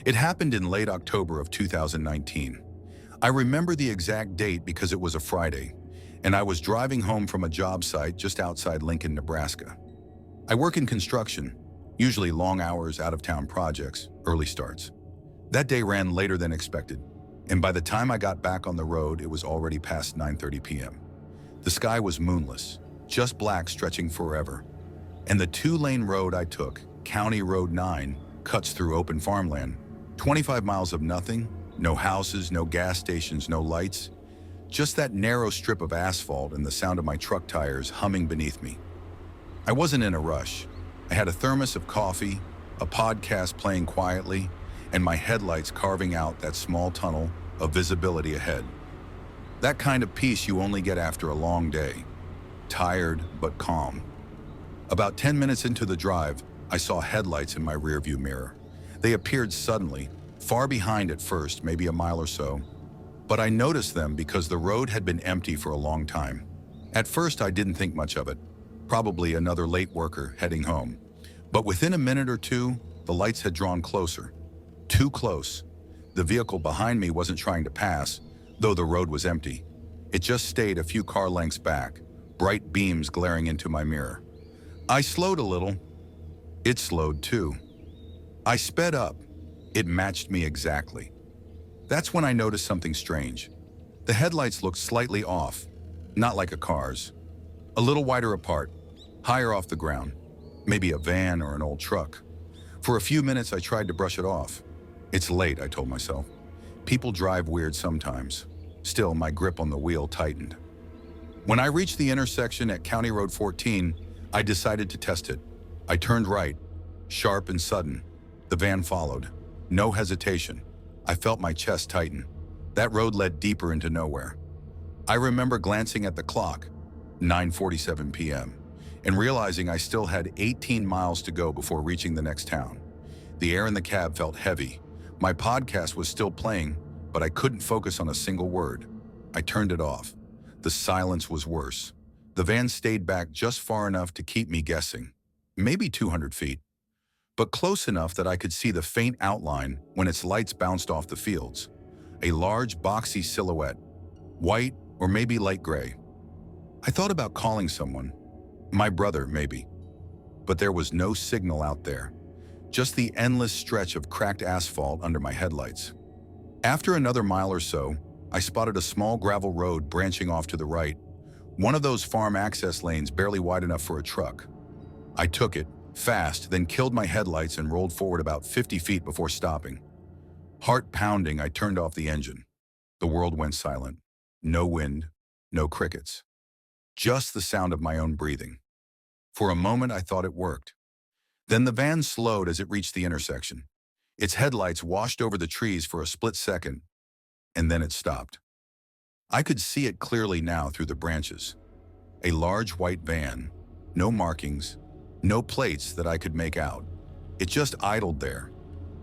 It happened in late October of 2019. I remember the exact date because it was a Friday, and I was driving home from a job site just outside Lincoln, Nebraska. I work in construction, usually long hours, out-of-town projects, early starts. That day ran later than expected, and by the time I got back on the road, it was already past 9:30 p.m. The sky was moonless, just black stretching forever. And the two-lane road I took, County Road 9, cuts through open farmland. 25 miles of nothing, no houses, no gas stations, no lights. Just that narrow strip of asphalt and the sound of my truck tires humming beneath me. I wasn't in a rush. I had a thermos of coffee, a podcast playing quietly, and my headlights carving out that small tunnel of visibility ahead. That kind of peace you only get after a long day. Tired, but calm. About 10 minutes into the drive, I saw headlights in my rearview mirror. They appeared suddenly, far behind at first, maybe a mile or so. But I noticed them because the road had been empty for a long time. At first, I didn't think much of it. Probably another late worker heading home. But within a minute or two, the lights had drawn closer. Too close. The vehicle behind me wasn't trying to pass, though the road was empty. It just stayed a few car lengths back, bright beams glaring into my mirror. I slowed a little. It slowed too. I sped up. It matched me exactly. That's when I noticed something strange. The headlights looked slightly off, not like a car's. A little wider apart, higher off the ground. Maybe a van or an old truck. For a few minutes, I tried to brush it off. It's late, I told myself. People drive weird sometimes. Still, my grip on the wheel tightened. When I reached the intersection at County Road 14, I decided to test it. I turned right, sharp and sudden. The van followed. No hesitation. I felt my chest tighten. That road led deeper into nowhere. I remember glancing at the clock, 9:47 p.m., and realizing I still had 18 miles to go before reaching the next town. The air in the cab felt heavy. My podcast was still playing, but I couldn't focus on a single word. I turned it off. The silence was worse. The van stayed back just far enough to keep me guessing. Maybe 200 feet. But close enough that I could see the faint outline when its lights bounced off the fields. A large, boxy silhouette, white or maybe light gray. I thought about calling someone. My brother, maybe. But there was no signal out there. Just the endless stretch of cracked asphalt under my headlights. After another mile or so, I spotted a small gravel road branching off to the right, one of those farm access lanes barely wide enough for a truck. I took it, fast, then killed my headlights and rolled forward about 50 feet before stopping. Heart pounding, I turned off the engine. The world went silent. No wind, no crickets. Just the sound of my own breathing. For a moment, I thought it worked. Then the van slowed as it reached the intersection. Its headlights washed over the trees for a split second, and then it stopped. I could see it clearly now through the branches. A large white van, no markings, no plates that I could make out. It just idled there,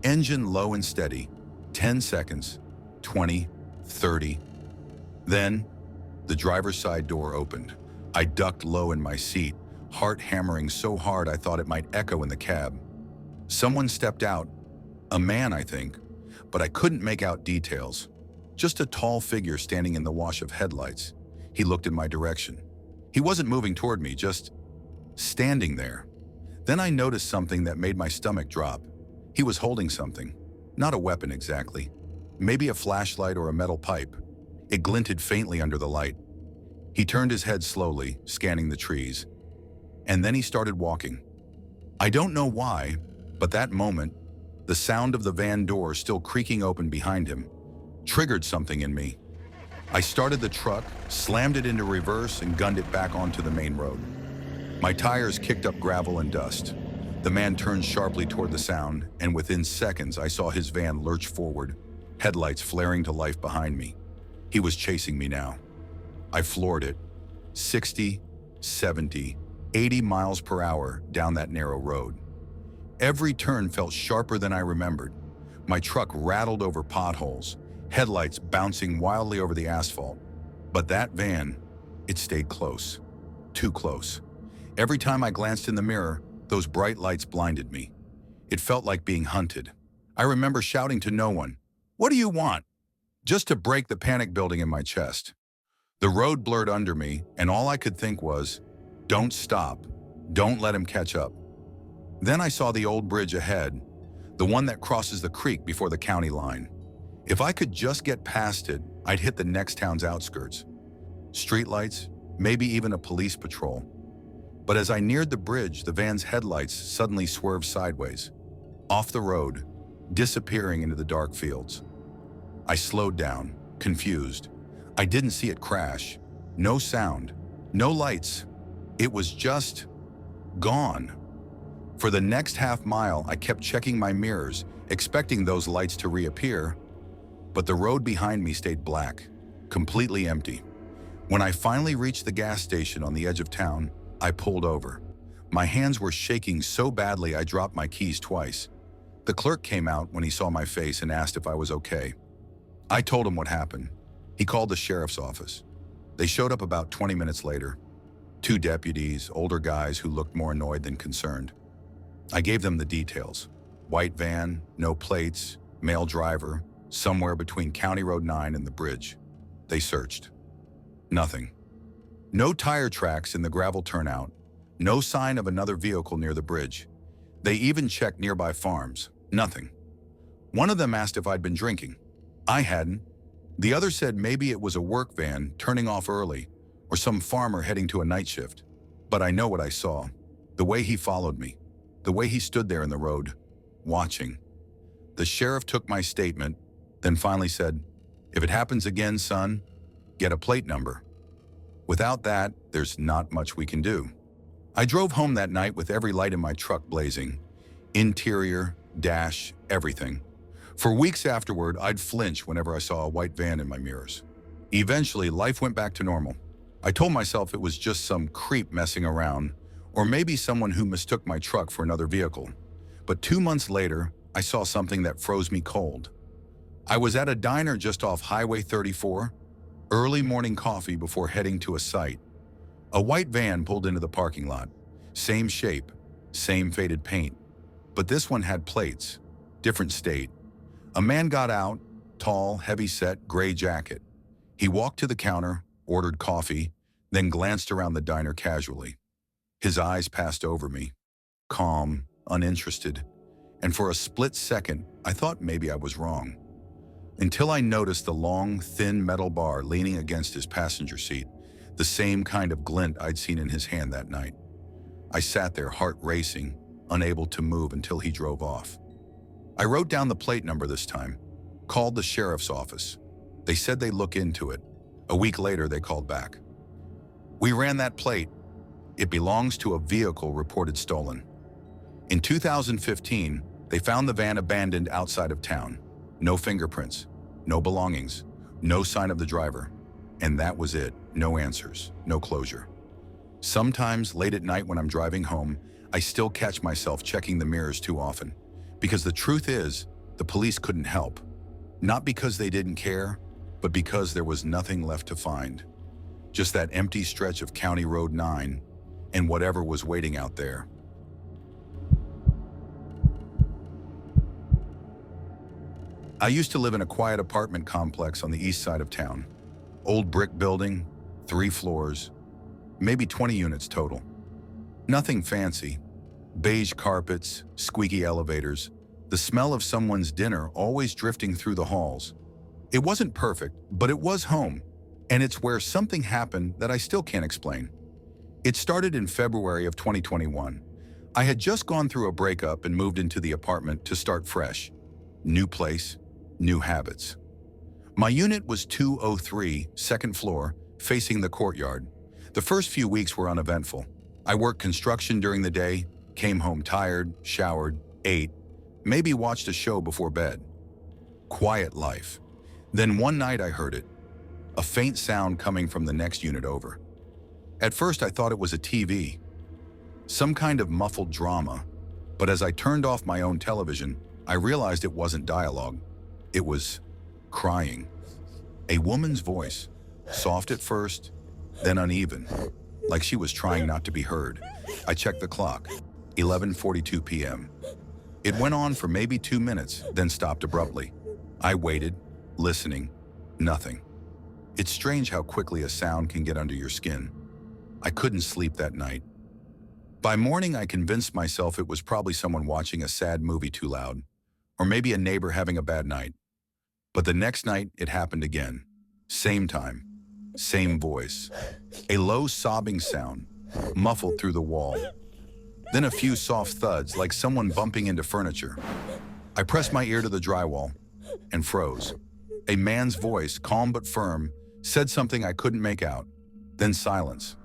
engine low and steady, 10 seconds, 20, 30. Then, the driver's side door opened. I ducked low in my seat, heart hammering so hard I thought it might echo in the cab. Someone stepped out, a man, I think, but I couldn't make out details. Just a tall figure standing in the wash of headlights. He looked in my direction. He wasn't moving toward me, just standing there. Then I noticed something that made my stomach drop. He was holding something, not a weapon exactly, maybe a flashlight or a metal pipe. It glinted faintly under the light. He turned his head slowly, scanning the trees, and then he started walking. I don't know why, but that moment, the sound of the van door still creaking open behind him, triggered something in me. I started the truck, slammed it into reverse, and gunned it back onto the main road. My tires kicked up gravel and dust. The man turned sharply toward the sound, and within seconds I saw his van lurch forward, headlights flaring to life behind me. He was chasing me now. I floored it, 60, 70, 80 miles per hour down that narrow road. Every turn felt sharper than I remembered. My truck rattled over potholes, headlights bouncing wildly over the asphalt. But that van, it stayed close, too close. Every time I glanced in the mirror, those bright lights blinded me. It felt like being hunted, I remember shouting to no one, "What do you want?" just to break the panic building in my chest. The road blurred under me, and all I could think was, don't stop. Don't let him catch up. Then I saw the old bridge ahead, the one that crosses the creek before the county line. If I could just get past it, I'd hit the next town's outskirts. Streetlights, maybe even a police patrol. But as I neared the bridge, the van's headlights suddenly swerved sideways, off the road, disappearing into the dark fields. I slowed down, confused. I didn't see it crash. No sound, no lights. It was just gone. For the next half mile, I kept checking my mirrors, expecting those lights to reappear, but the road behind me stayed black, completely empty. When I finally reached the gas station on the edge of town, I pulled over. My hands were shaking so badly I dropped my keys twice. The clerk came out when he saw my face and asked if I was okay. I told him what happened. He called the sheriff's office. They showed up about 20 minutes later. 2 deputies, older guys who looked more annoyed than concerned. I gave them the details. White van, no plates, male driver, somewhere between County Road 9 and the bridge. They searched. Nothing. No tire tracks in the gravel turnout. No sign of another vehicle near the bridge. They even checked nearby farms. Nothing. One of them asked if I'd been drinking. I hadn't. The other said maybe it was a work van turning off early or some farmer heading to a night shift. But I know what I saw. The way he followed me. The way he stood there in the road, watching. The sheriff took my statement, then finally said, "If it happens again, son, get a plate number." Without that, there's not much we can do. I drove home that night with every light in my truck blazing. Interior, dash, everything. For weeks afterward, I'd flinch whenever I saw a white van in my mirrors. Eventually, life went back to normal. I told myself it was just some creep messing around, or maybe someone who mistook my truck for another vehicle. But 2 months later, I saw something that froze me cold. I was at a diner just off Highway 34, early morning coffee before heading to a site. A white van pulled into the parking lot. Same shape, same faded paint. But this one had plates, different state. A man got out, tall, heavy-set, gray jacket. He walked to the counter, ordered coffee, then glanced around the diner casually. His eyes passed over me, calm, uninterested, and for a split second, I thought maybe I was wrong. Until I noticed the long, thin metal bar leaning against his passenger seat, the same kind of glint I'd seen in his hand that night. I sat there, heart racing, unable to move until he drove off. I wrote down the plate number this time, called the sheriff's office. They said they'd look into it. A week later, they called back. "We ran that plate. It belongs to a vehicle reported stolen." In 2015, they found the van abandoned outside of town. No fingerprints, no belongings, no sign of the driver. And that was it. No answers, no closure. Sometimes, late at night when I'm driving home, I still catch myself checking the mirrors too often. Because the truth is, the police couldn't help. Not because they didn't care, but because there was nothing left to find. Just that empty stretch of County Road 9 and whatever was waiting out there. I used to live in a quiet apartment complex on the east side of town. Old brick building, 3 floors, maybe 20 units total. Nothing fancy. Beige carpets, squeaky elevators, the smell of someone's dinner always drifting through the halls. It wasn't perfect, but it was home, and it's where something happened that I still can't explain. It started in February of 2021. I had just gone through a breakup and moved into the apartment to start fresh. New place, new habits. My unit was 203, second floor, facing the courtyard. The first few weeks were uneventful. I worked construction during the day, came home tired, showered, ate, maybe watched a show before bed. Quiet life. Then one night I heard it, a faint sound coming from the next unit over. At first I thought it was a TV, some kind of muffled drama, but as I turned off my own television, I realized it wasn't dialogue. It was crying. A woman's voice, soft at first, then uneven, like she was trying not to be heard. I checked the clock, 11:42 p.m. It went on for maybe 2 minutes, then stopped abruptly. I waited, listening, nothing. It's strange how quickly a sound can get under your skin. I couldn't sleep that night. By morning, I convinced myself it was probably someone watching a sad movie too loud, or maybe a neighbor having a bad night. But the next night, it happened again. Same time, same voice. A low sobbing sound, muffled through the wall. Then a few soft thuds, like someone bumping into furniture. I pressed my ear to the drywall and froze. A man's voice, calm but firm, said something I couldn't make out. Then silence.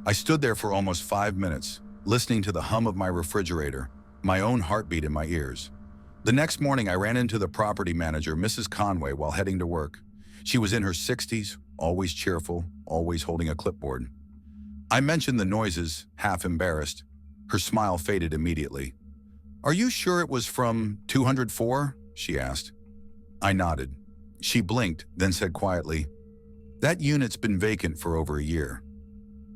I stood there for almost 5 minutes, listening to the hum of my refrigerator, my own heartbeat in my ears. The next morning, I ran into the property manager, Mrs. Conway, while heading to work. She was in her 60s, always cheerful, always holding a clipboard. I mentioned the noises, half embarrassed. Her smile faded immediately. "Are you sure it was from 204? She asked. I nodded. She blinked, then said quietly, "That unit's been vacant for over a year."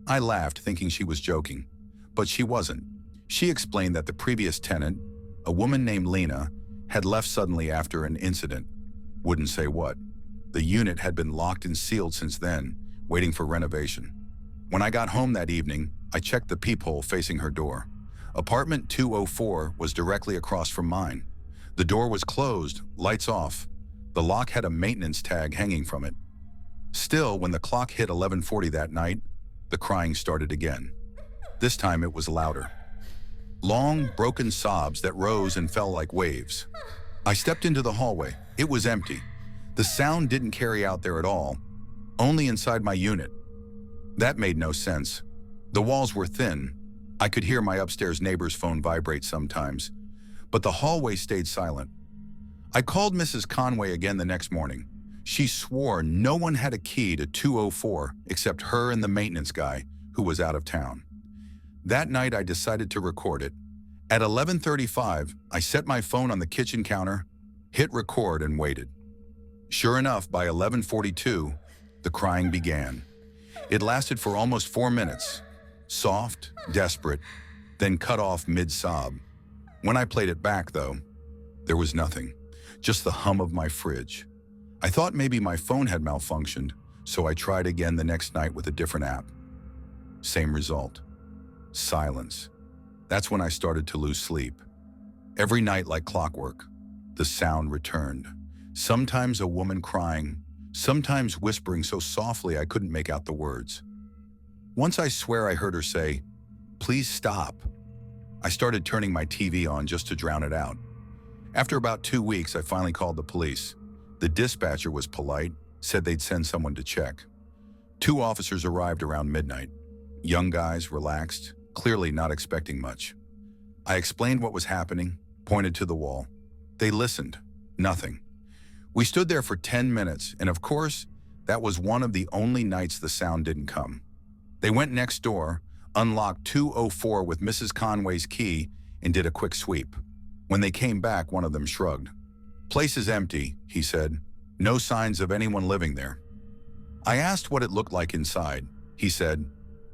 I laughed, thinking she was joking, but she wasn't. She explained that the previous tenant, a woman named Lena, had left suddenly after an incident. Wouldn't say what. The unit had been locked and sealed since then, waiting for renovation. When I got home that evening, I checked the peephole facing her door. Apartment 204 was directly across from mine. The door was closed, lights off. The lock had a maintenance tag hanging from it. Still, when the clock hit 11:40 that night, the crying started again. This time it was louder. Long, broken sobs that rose and fell like waves. I stepped into the hallway. It was empty. The sound didn't carry out there at all, only inside my unit. That made no sense. The walls were thin. I could hear my upstairs neighbor's phone vibrate sometimes, but the hallway stayed silent. I called Mrs. Conway again the next morning. She swore no one had a key to 204 except her and the maintenance guy, who was out of town. That night, I decided to record it. At 11:35, I set my phone on the kitchen counter, hit record, and waited. Sure enough, by 11:42, the crying began. It lasted for almost 4 minutes, soft, desperate, then cut off mid-sob. When I played it back, though, there was nothing, just the hum of my fridge. I thought maybe my phone had malfunctioned, so I tried again the next night with a different app. Same result. Silence. That's when I started to lose sleep. Every night, like clockwork, the sound returned. Sometimes a woman crying, sometimes whispering so softly I couldn't make out the words. Once I swear I heard her say, "Please stop." I started turning my TV on just to drown it out. After about 2 weeks, I finally called the police. The dispatcher was polite, said they'd send someone to check. 2 officers arrived around midnight. Young guys, relaxed, clearly not expecting much. I explained what was happening, pointed to the wall. They listened. Nothing. We stood there for 10 minutes, and of course, that was one of the only nights the sound didn't come. They went next door, unlocked 204 with Mrs. Conway's key, and did a quick sweep. When they came back, one of them shrugged. "Place is empty," he said. "No signs of anyone living there." I asked what it looked like inside. He said,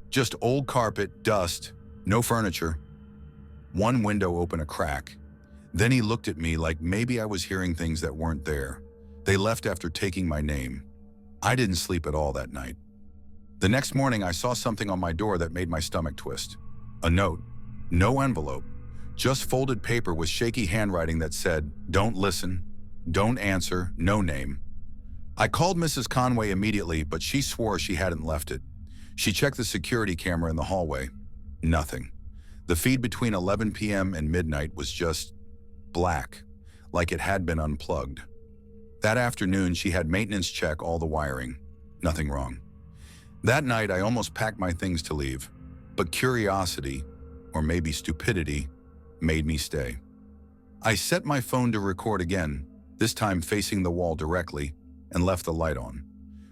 "Just old carpet, dust, no furniture." One window opened a crack. Then he looked at me like maybe I was hearing things that weren't there. They left after taking my name. I didn't sleep at all that night. The next morning, I saw something on my door that made my stomach twist. A note. No envelope. Just folded paper with shaky handwriting that said, "Don't listen, don't answer, no name." I called Mrs. Conway immediately, but she swore she hadn't left it. She checked the security camera in the hallway. Nothing. The feed between 11 p.m. and midnight was just black, like it had been unplugged. That afternoon, she had maintenance check all the wiring. Nothing wrong. That night, I almost packed my things to leave, but curiosity, or maybe stupidity, made me stay. I set my phone to record again, this time facing the wall directly, and left the light on.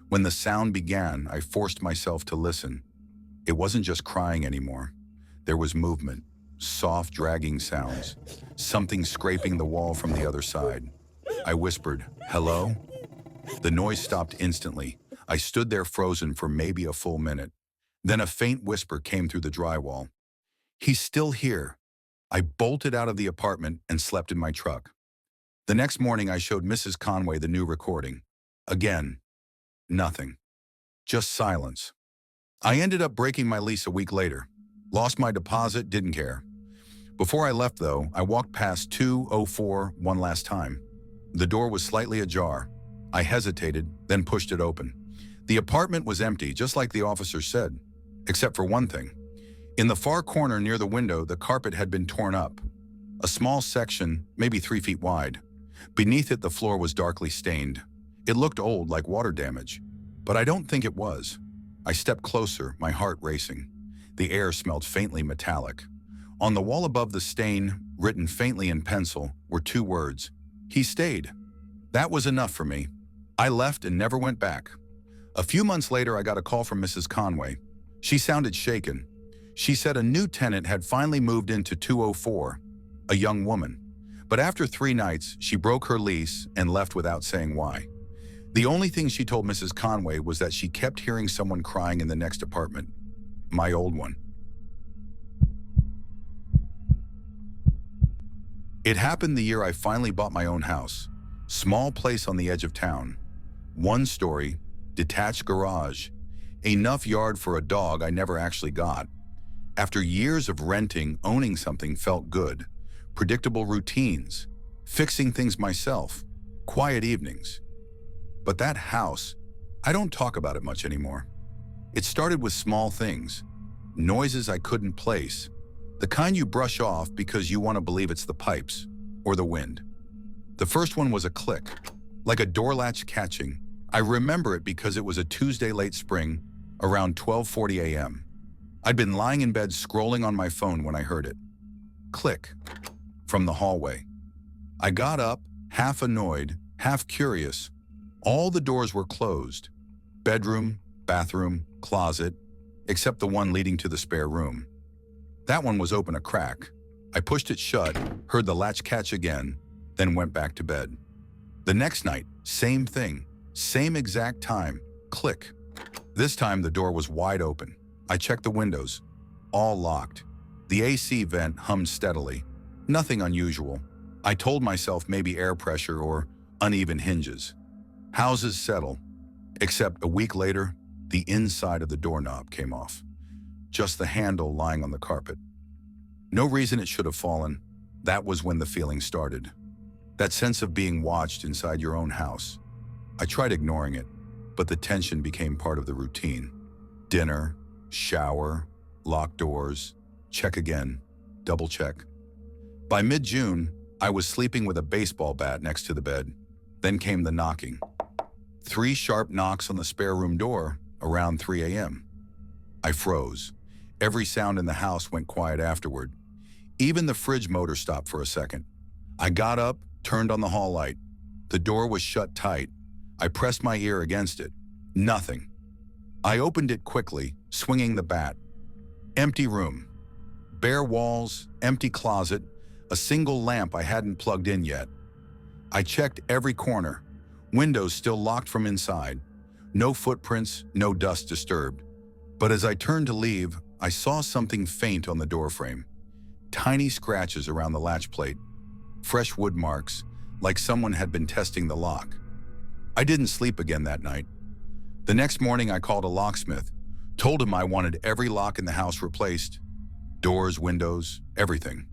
When the sound began, I forced myself to listen. It wasn't just crying anymore. There was movement, soft, dragging sounds, something scraping the wall from the other side. I whispered, "Hello?" The noise stopped instantly. I stood there frozen for maybe a full minute. Then a faint whisper came through the drywall. "He's still here. I bolted out of the apartment and slept in my truck. The next morning, I showed Mrs. Conway the new recording. Again, nothing. Just silence. I ended up breaking my lease a week later. Lost my deposit, didn't care. Before I left, though, I walked past 204 one last time. The door was slightly ajar. I hesitated, then pushed it open. The apartment was empty, just like the officer said, except for one thing. In the far corner near the window, the carpet had been torn up. A small section, maybe 3 feet wide. Beneath it, the floor was darkly stained. It looked old, like water damage. But I don't think it was. I stepped closer, my heart racing. The air smelled faintly metallic. On the wall above the stain, written faintly in pencil, were 2 words. He stayed. That was enough for me. I left and never went back. A few months later, I got a call from Mrs. Conway. She sounded shaken. She said a new tenant had finally moved into 204, a young woman. But after 3 nights, she broke her lease and left without saying why. The only thing she told Mrs. Conway was that she kept hearing someone crying in the next apartment, my old one. It happened the year I finally bought my own house. Small place on the edge of town. 1 story, detached garage. Enough yard for a dog I never actually got. After years of renting, owning something felt good. Predictable routines, fixing things myself, quiet evenings. But that house, I don't talk about it much anymore. It started with small things, noises I couldn't place, the kind you brush off because you want to believe it's the pipes or the wind. The first one was a click, like a door latch catching. I remember it because it was a Tuesday late spring, around 12:40 a.m. I'd been lying in bed scrolling on my phone when I heard it. Click, from the hallway. I got up, half annoyed, half curious. All the doors were closed. Bedroom, bathroom, closet, except the one leading to the spare room. That one was open a crack. I pushed it shut, heard the latch catch again, then went back to bed. The next night, same thing, same exact time, click. This time the door was wide open. I checked the windows, all locked. The AC vent hummed steadily. Nothing unusual. I told myself maybe air pressure or uneven hinges. Houses settle, except a week later, the inside of the doorknob came off. Just the handle lying on the carpet. No reason it should have fallen. That was when the feeling started. That sense of being watched inside your own house. I tried ignoring it, but the tension became part of the routine. Dinner, shower, locked doors, check again, double check. By mid-June, I was sleeping with a baseball bat next to the bed. Then came the knocking. 3 sharp knocks on the spare room door around 3 a.m. I froze. Every sound in the house went quiet afterward. Even the fridge motor stopped for a second. I got up, turned on the hall light. The door was shut tight. I pressed my ear against it. Nothing. I opened it quickly, swinging the bat. Empty room. Bare walls, empty closet, a single lamp I hadn't plugged in yet. I checked every corner. Windows still locked from inside. No footprints, no dust disturbed. But as I turned to leave, I saw something faint on the doorframe. Tiny scratches around the latch plate. Fresh wood marks, like someone had been testing the lock. I didn't sleep again that night. The next morning I called a locksmith, told him I wanted every lock in the house replaced. Doors, windows, everything.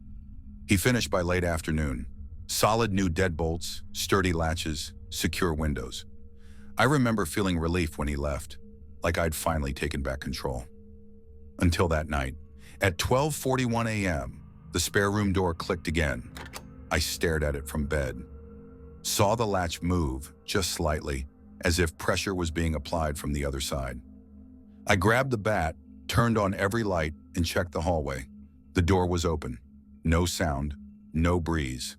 He finished by late afternoon. Solid new deadbolts, sturdy latches, secure windows. I remember feeling relief when he left, like I'd finally taken back control. Until that night. At 12:41 a.m., the spare room door clicked again. I stared at it from bed. Saw the latch move, just slightly, as if pressure was being applied from the other side. I grabbed the bat, turned on every light, and checked the hallway. The door was open. No sound, no breeze.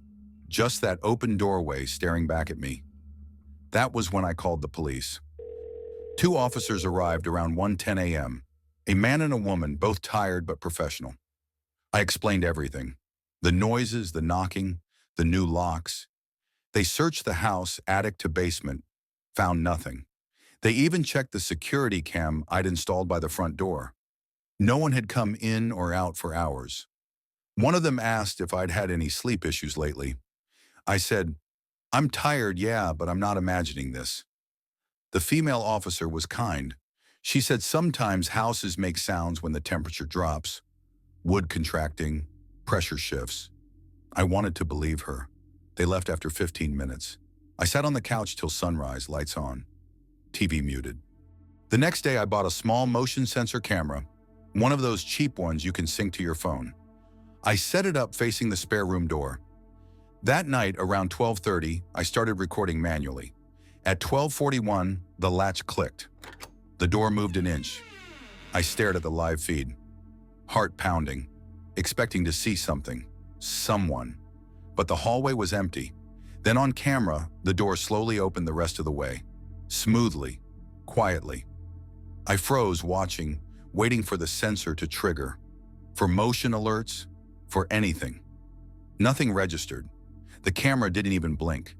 Just that open doorway staring back at me. That was when I called the police. 2 officers arrived around 1:10 a.m. A man and a woman, both tired but professional. I explained everything. The noises, the knocking, the new locks. They searched the house, attic to basement, found nothing. They even checked the security cam I'd installed by the front door. No one had come in or out for hours. One of them asked if I'd had any sleep issues lately. I said, "I'm tired, yeah, but I'm not imagining this." The female officer was kind. She said sometimes houses make sounds when the temperature drops, wood contracting, pressure shifts. I wanted to believe her. They left after 15 minutes. I sat on the couch till sunrise, lights on, TV muted. The next day I bought a small motion sensor camera, one of those cheap ones you can sync to your phone. I set it up facing the spare room door. That night, around 12:30, I started recording manually. At 12:41, the latch clicked. The door moved an inch. I stared at the live feed, heart pounding, expecting to see something, someone. But the hallway was empty. Then on camera, the door slowly opened the rest of the way, smoothly, quietly. I froze, watching, waiting for the sensor to trigger, for motion alerts, for anything. Nothing registered. The camera didn't even blink.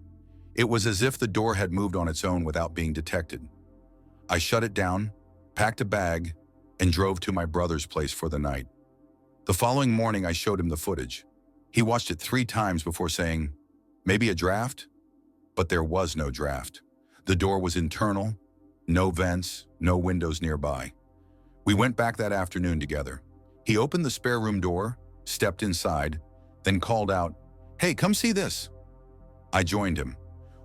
It was as if the door had moved on its own without being detected. I shut it down, packed a bag, and drove to my brother's place for the night. The following morning, I showed him the footage. He watched it 3 times before saying, "Maybe a draft?" But there was no draft. The door was internal, no vents, no windows nearby. We went back that afternoon together. He opened the spare room door, stepped inside, then called out, "Hey, come see this." I joined him.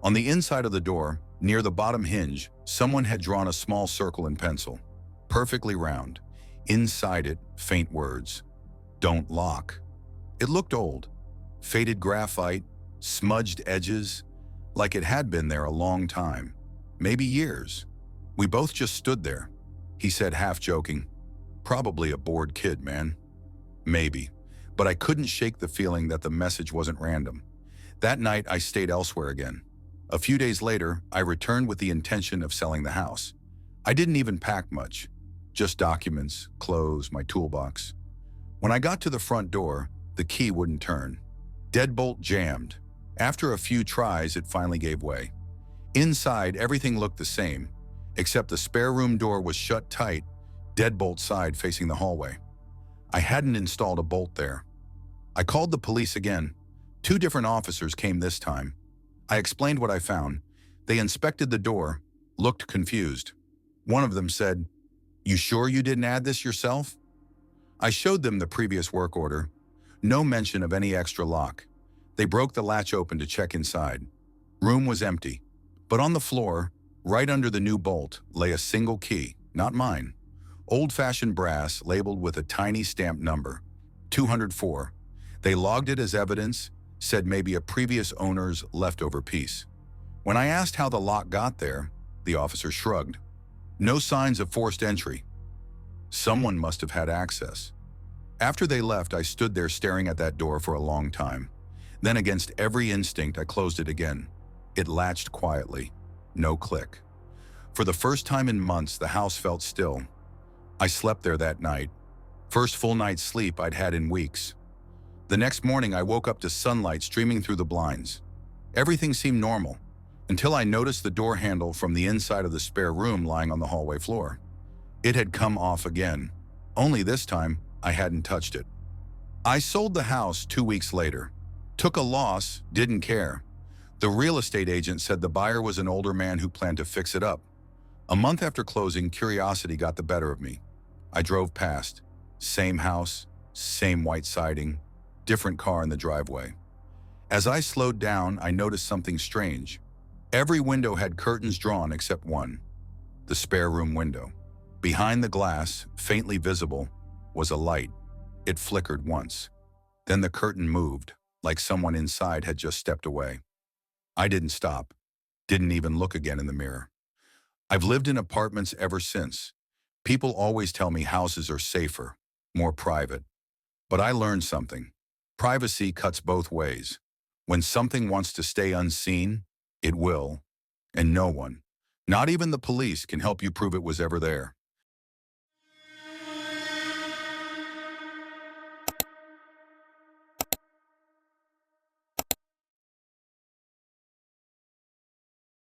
On the inside of the door, near the bottom hinge, someone had drawn a small circle in pencil, perfectly round. Inside it, faint words, "Don't lock." It looked old, faded graphite, smudged edges, like it had been there a long time, maybe years. We both just stood there. He said, half joking, "Probably a bored kid, man." Maybe, but I couldn't shake the feeling that the message wasn't random. That night, I stayed elsewhere again. A few days later, I returned with the intention of selling the house. I didn't even pack much, just documents, clothes, my toolbox. When I got to the front door, the key wouldn't turn. Deadbolt jammed. After a few tries, it finally gave way. Inside, everything looked the same, except the spare room door was shut tight, deadbolt side facing the hallway. I hadn't installed a bolt there. I called the police again. 2 different officers came this time. I explained what I found. They inspected the door, looked confused. One of them said, "You sure you didn't add this yourself?" I showed them the previous work order. No mention of any extra lock. They broke the latch open to check inside. Room was empty, but on the floor, right under the new bolt, lay a single key, not mine. Old-fashioned brass labeled with a tiny stamped number, 204. They logged it as evidence, said maybe a previous owner's leftover piece. When I asked how the lock got there, the officer shrugged. No signs of forced entry. Someone must have had access. After they left, I stood there staring at that door for a long time. Then, against every instinct, I closed it again. It latched quietly. No click. For the first time in months, the house felt still. I slept there that night. First full night's sleep I'd had in weeks. The next morning, I woke up to sunlight streaming through the blinds. Everything seemed normal, until I noticed the door handle from the inside of the spare room lying on the hallway floor. It had come off again, only this time I hadn't touched it. I sold the house 2 weeks later. Took a loss, didn't care. The real estate agent said the buyer was an older man who planned to fix it up. A month after closing, curiosity got the better of me. I drove past. Same house, same white siding, different car in the driveway. As I slowed down, I noticed something strange. Every window had curtains drawn except one, the spare room window. Behind the glass, faintly visible, was a light. It flickered once. Then the curtain moved, like someone inside had just stepped away. I didn't stop, didn't even look again in the mirror. I've lived in apartments ever since. People always tell me houses are safer, more private. But I learned something. Privacy cuts both ways. When something wants to stay unseen, it will. And no one, not even the police, can help you prove it was ever there.